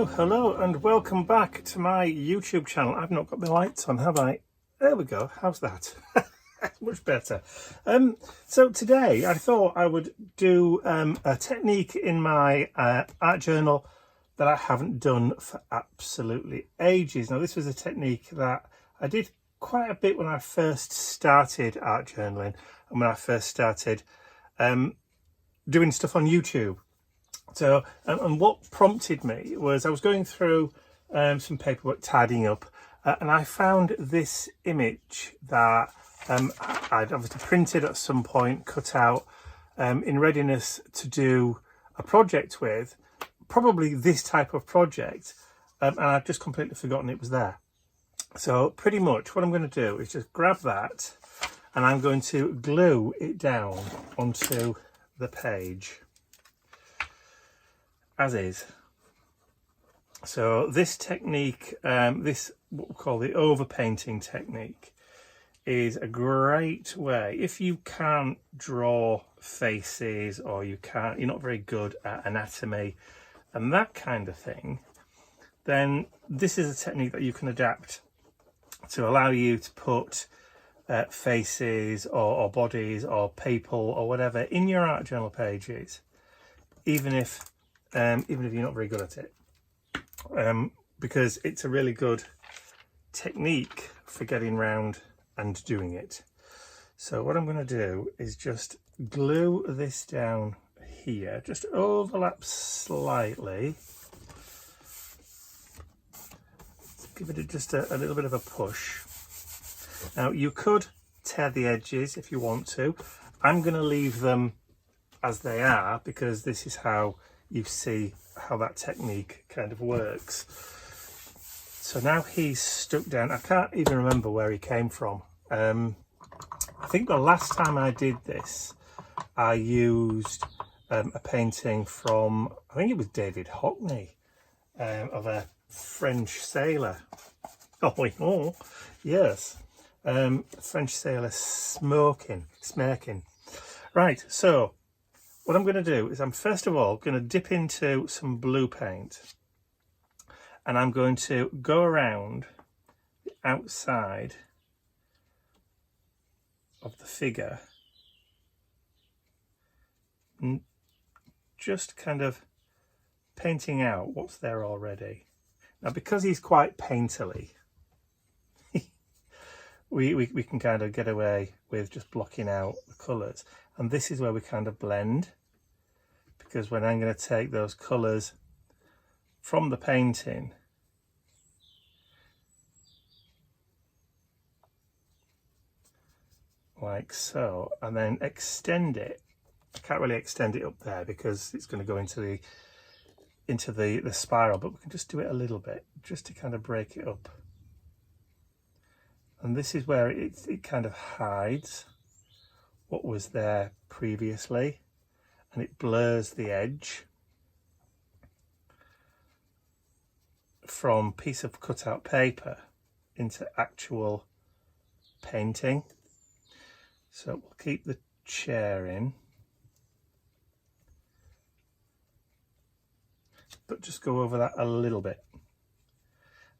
Hello and welcome back to my YouTube channel. I've not got the lights on, have I? There we go. How's that? Much better. So today I thought I would do a technique in my art journal that I haven't done for absolutely ages. Now, this was a technique that I did quite a bit when I first started art journaling and when I first started doing stuff on YouTube. So, and what prompted me was I was going through some paperwork, tidying up, and I found this image that I'd obviously printed at some point, cut out in readiness to do a project with, probably this type of project, and I've just completely forgotten it was there. So pretty much what I'm going to do is just grab that and I'm going to glue it down onto the page as is. So this technique, this what we call the overpainting technique, is a great way if you can't draw faces or you're not very good at anatomy and that kind of thing, then this is a technique that you can adapt to allow you to put faces or bodies or people or whatever in your art journal pages, even if you're not very good at it, because it's a really good technique for getting round and doing it. So what I'm going to do is just glue this down here, just overlap slightly, give it just a little bit of a push. Now you could tear the edges if you want to. I'm going to leave them as they are because this is how you see how that technique kind of works. So now he's stuck down. I can't even remember where he came from. I think the last time I did this, I used a painting from, I think it was David Hockney, of a French sailor. Oh, yes. French sailor smirking. Right, so what I'm going to do is I'm first of all going to dip into some blue paint and I'm going to go around the outside of the figure and just kind of painting out what's there already. Now, because he's quite painterly, we can kind of get away with just blocking out the colours, and this is where we kind of blend, because when I'm going to take those colours from the painting like so and then extend it, I can't really extend it up there because it's going to go into the spiral, but we can just do it a little bit just to kind of break it up. And this is where it kind of hides what was there previously, and it blurs the edge from piece of cutout paper into actual painting. So we'll keep the chair in, but just go over that a little bit.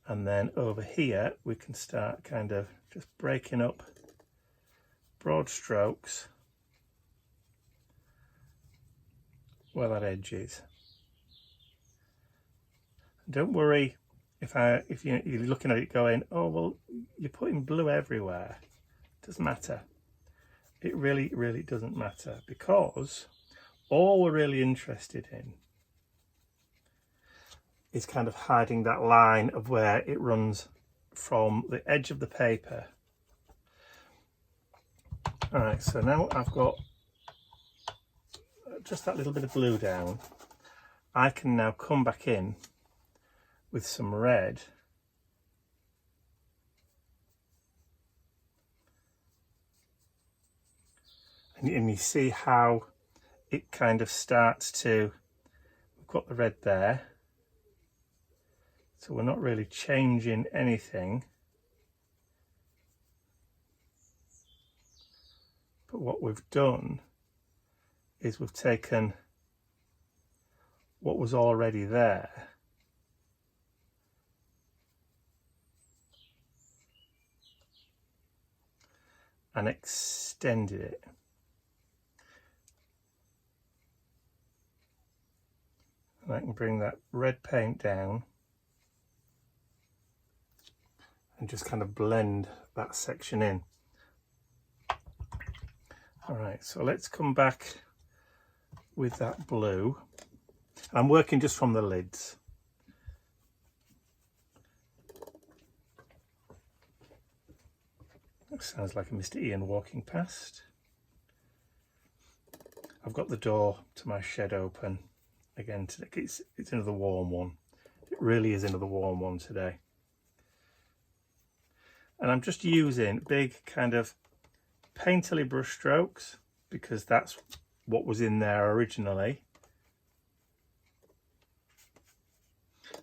And then over here, we can start kind of just breaking up broad strokes where that edge is. Don't worry if you're looking at it going, oh, well, you're putting blue everywhere. It doesn't matter. It really, really doesn't matter, because all we're really interested in is kind of hiding that line of where it runs from the edge of the paper. All right, so now I've got just that little bit of blue down. I can now come back in with some red and you see how it kind of starts to, we've got the red there, so we're not really changing anything, but what we've done is we've taken what was already there and extended it. And I can bring that red paint down and just kind of blend that section in. All right, so let's come back with that blue. I'm working just from the lids. That sounds like a Mr. Ian walking past. I've got the door to my shed open again today. It's another warm one. It really is another warm one today. And I'm just using big kind of painterly brush strokes because that's what was in there originally.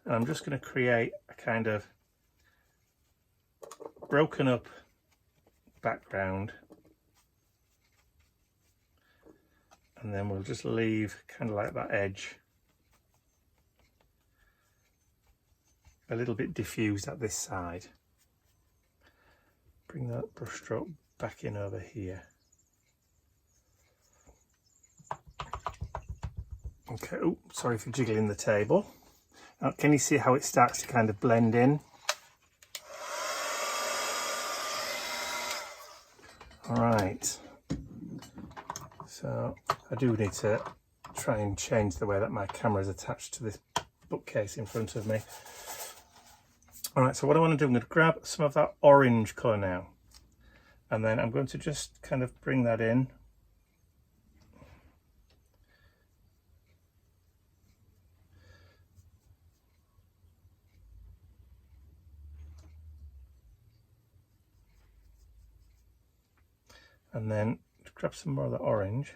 And I'm just going to create a kind of broken up background, and then we'll just leave kind of like that edge a little bit diffused at this side. Bring that brush stroke back in over here. Okay, oh, sorry for jiggling the table. Now, can you see how it starts to kind of blend in? All right, so I do need to try and change the way that my camera is attached to this bookcase in front of me. All right, so what I want to do, I'm going to grab some of that orange colour now, and then I'm going to just kind of bring that in. And then grab some more of the orange.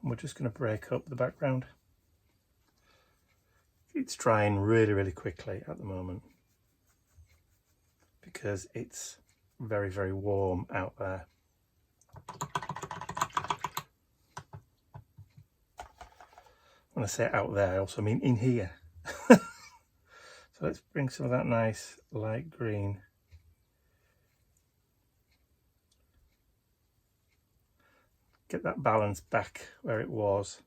And we're just going to break up the background. It's drying really, really quickly at the moment because it's very, very warm out there. When I say out there, I also mean in here. So let's bring some of that nice light green. Get that balance back where it was.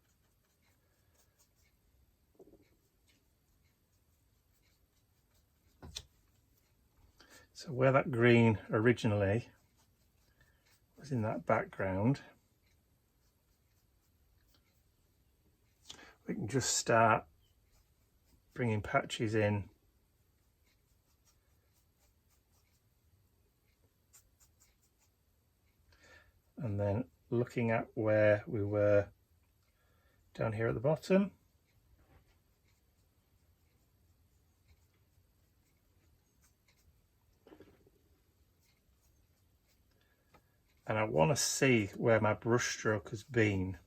So where that green originally was in that background, we can just start bringing patches in. And then looking at where we were down here at the bottom. And I want to see where my brush stroke has been,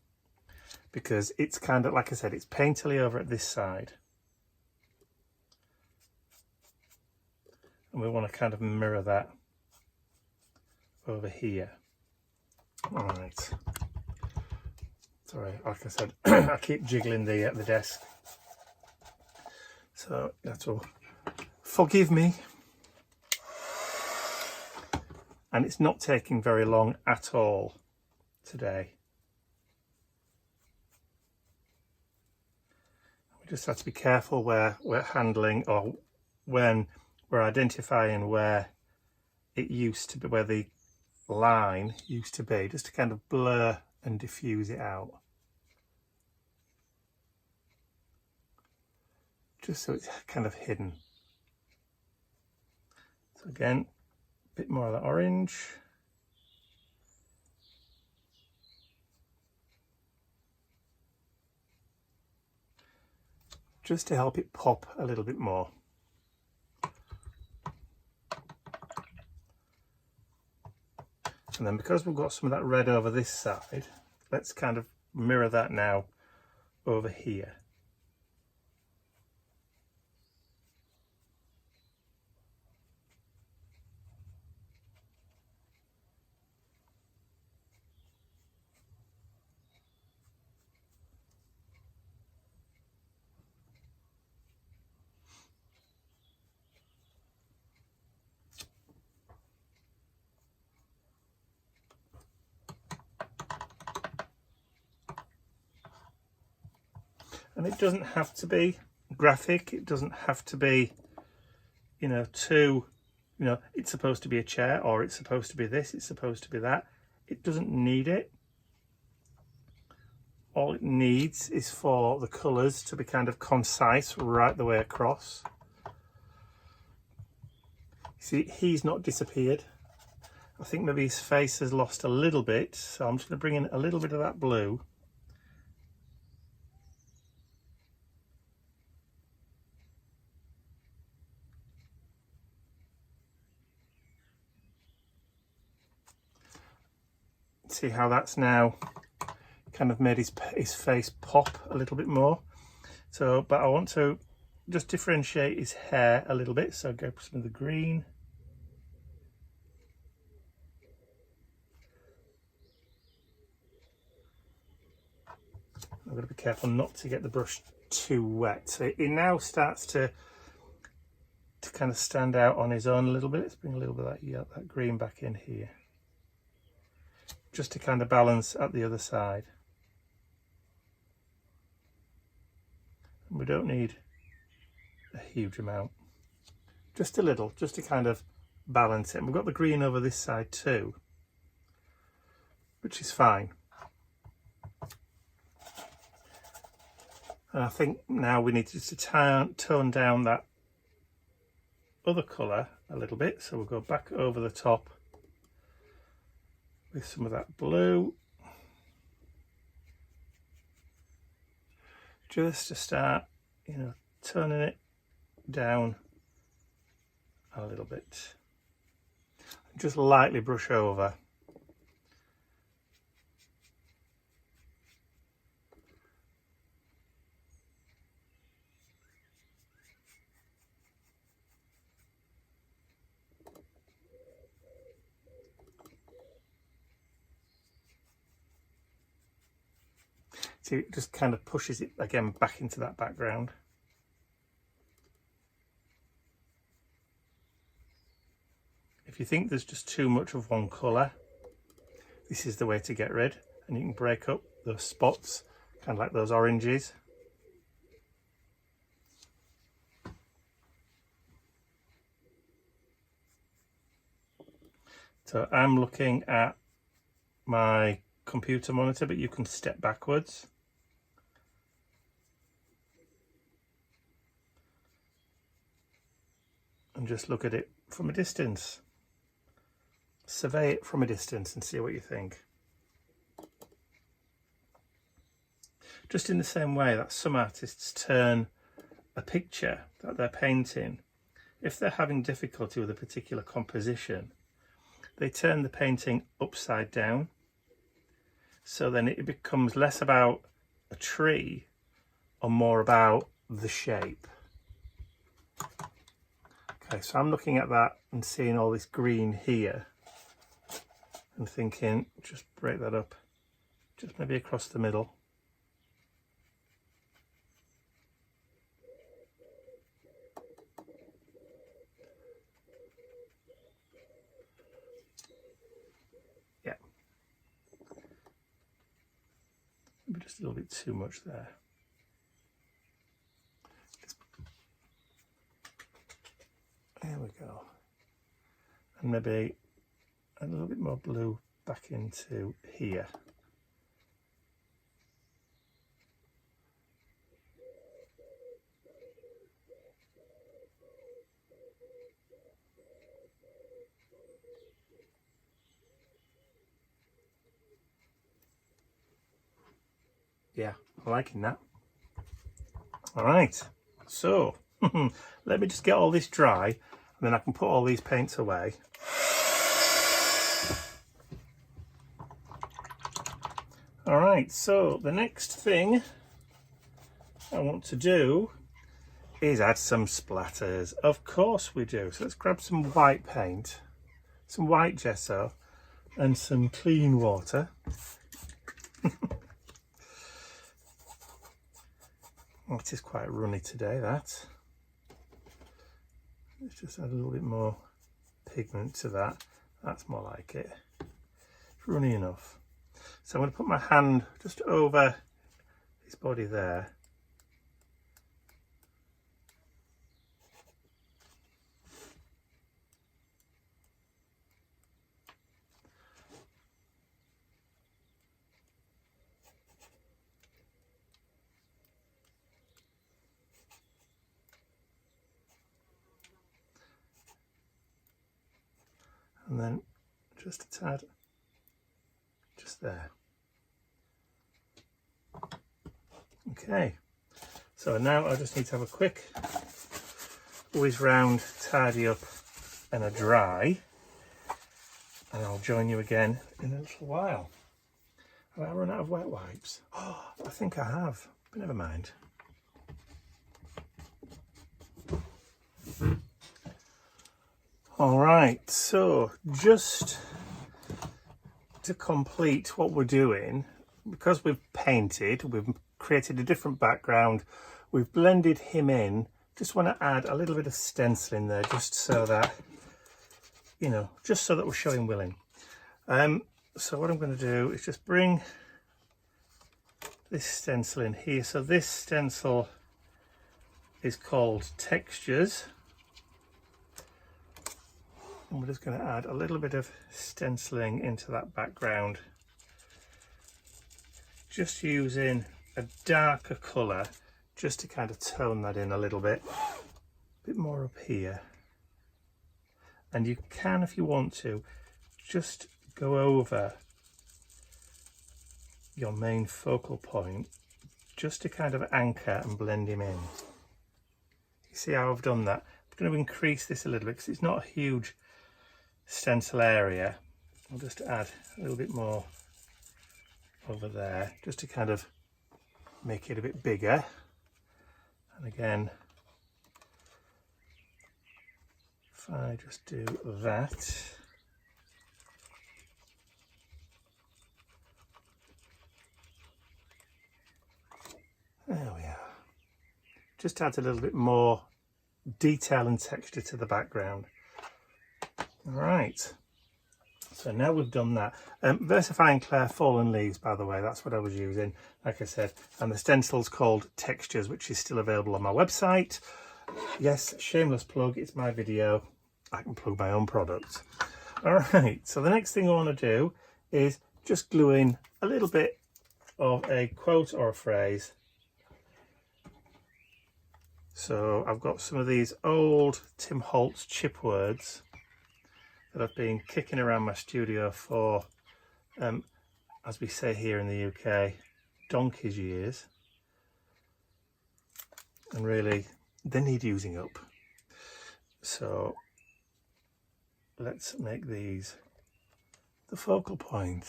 because it's kind of, like I said, it's painterly over at this side. And we want to kind of mirror that over here. All right. Sorry, like I said, I keep jiggling the desk. So that's all. Forgive me. And it's not taking very long at all today. We just have to be careful where we're handling, or when we're identifying where it used to be, where the line used to be, just to kind of blur and diffuse it out. Just so it's kind of hidden. So again, a bit more of that orange. Just to help it pop a little bit more. And then because we've got some of that red over this side, let's kind of mirror that now over here. And it doesn't have to be graphic, it doesn't have to be, you know, too, you know, it's supposed to be a chair, or it's supposed to be this, it's supposed to be that. It doesn't need it. All it needs is for the colours to be kind of concise right the way across. See, he's not disappeared. I think maybe his face has lost a little bit, so I'm just going to bring in a little bit of that blue. See how that's now kind of made his face pop a little bit more. So, but I want to just differentiate his hair a little bit, so go for some of the green. I've got to be careful not to get the brush too wet. So it now starts to kind of stand out on his own a little bit. Let's bring a little bit of that green back in here, just to kind of balance at the other side. And we don't need a huge amount, just a little, just to kind of balance it. And we've got the green over this side too, which is fine. And I think now we need just to tone down that other colour a little bit. So we'll go back over the top with some of that blue, just to start, you know, toning it down a little bit. Just lightly brush over. See, it just kind of pushes it again back into that background. If you think there's just too much of one colour, this is the way to get rid, and you can break up those spots, kind of like those oranges. So I'm looking at my computer monitor, but you can step backwards. And just look at it from a distance. Survey it from a distance and see what you think. Just in the same way that some artists turn a picture that they're painting, if they're having difficulty with a particular composition, they turn the painting upside down. So then it becomes less about a tree or more about the shape. Okay, so I'm looking at that and seeing all this green here and thinking, just break that up, just maybe across the middle. Yeah. Maybe just a little bit too much there. There we go. And maybe a little bit more blue back into here. Yeah, I'm liking that. All right, so let me just get all this dry, and then I can put all these paints away. All right, so the next thing I want to do is add some splatters. Of course we do. So let's grab some white paint, some white gesso, and some clean water. Oh, it is quite runny today, that. Let's just add a little bit more pigment to that. That's more like it. It's runny enough. So I'm going to put my hand just over his body there. and then just a tad, just there. Okay, so now I just need to have a quick whiz round, tidy up and a dry, and I'll join you again in a little while. Have I run out of wet wipes? Oh, I think I have, but never mind. All right, so just to complete what we're doing, because we've painted, we've created a different background, we've blended him in, just want to add a little bit of stenciling there, just so that, you know, just so that we're showing willing. So what I'm going to do is just bring this stencil in here. So this stencil is called Textures, and we're just going to add a little bit of stenciling into that background, just using a darker colour just to kind of tone that in a little bit more up here. And you can, if you want to, just go over your main focal point just to kind of anchor and blend him in. You see how I've done that? I'm going to increase this a little bit because it's not a huge stencil area. I'll just add a little bit more over there just to kind of make it a bit bigger. And again, if I just do that, there we are. Just adds a little bit more detail and texture to the background. All right, so now we've done that. Versifying Claire Fallen Leaves, by the way, that's what I was using, like I said, and the stencil's called Textures, which is still available on my website. Yes, shameless plug, it's my video, I can plug my own product. All right, so the next thing I want to do is just glue in a little bit of a quote or a phrase. So I've got some of these old Tim Holtz chip words that I've been kicking around my studio for, as we say here in the UK, donkey's years. And really, they need using up. So let's make these the focal point.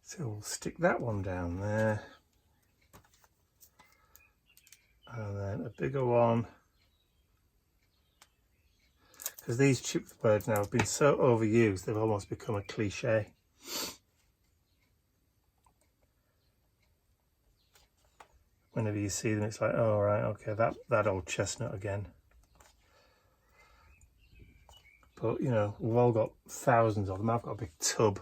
So we'll stick that one down there. And then a bigger one. Because these chip words now have been so overused, they've almost become a cliche. Whenever you see them, it's like, oh right, okay, that old chestnut again. But you know, we've all got thousands of them. I've got a big tub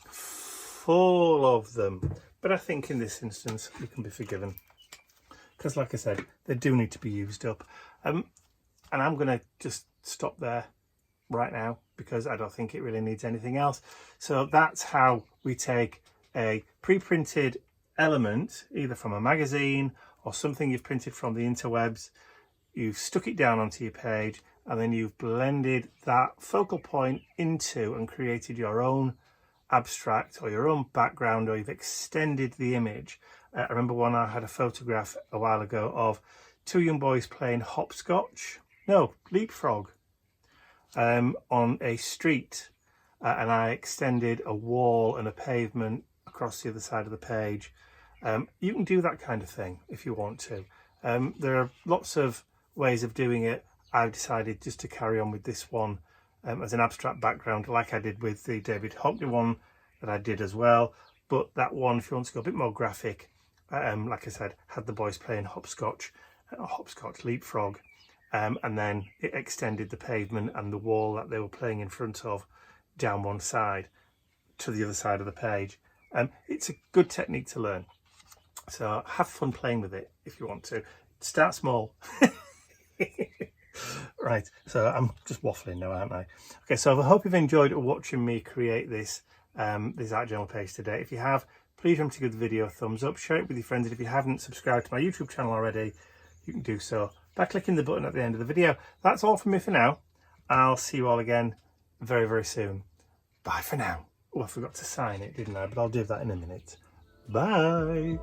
full of them. But I think in this instance, you can be forgiven. Because like I said, they do need to be used up. And I'm going to just stop there right now because I don't think it really needs anything else. So that's how we take a pre-printed element, either from a magazine or something you've printed from the interwebs, you've stuck it down onto your page, and then you've blended that focal point into and created your own abstract or your own background, or you've extended the image. I remember one I had a photograph a while ago of two young boys playing leapfrog on a street, and I extended a wall and a pavement across the other side of the page. You can do that kind of thing if you want to. There are lots of ways of doing it. I've decided just to carry on with this one as an abstract background, like I did with the David Hockney one that I did as well. But that one, if you want to go a bit more graphic, like I said, had the boys playing hopscotch leapfrog, and then it extended the pavement and the wall that they were playing in front of down one side to the other side of the page. It's a good technique to learn, so have fun playing with it if you want to. Start small. Right, so I'm just waffling now, aren't I? Okay, so I hope you've enjoyed watching me create this art journal page today. If you have, please remember to give the video a thumbs up, share it with your friends, and if you haven't subscribed to my YouTube channel already, you can do so by clicking the button at the end of the video. That's all from me for now. I'll see you all again very, very soon. Bye for now. Oh, I forgot to sign it, didn't I? But I'll do that in a minute. Bye.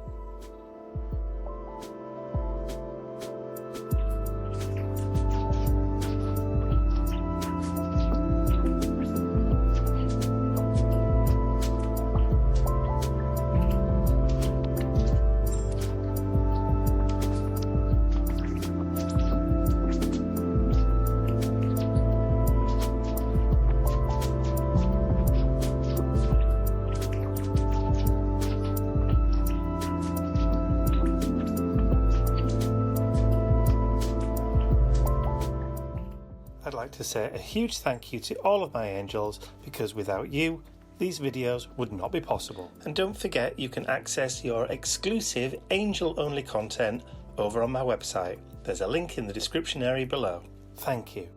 I'd like to say a huge thank you to all of my angels, because without you, these videos would not be possible. And don't forget, you can access your exclusive angel-only content over on my website. There's a link in the description area below. Thank you.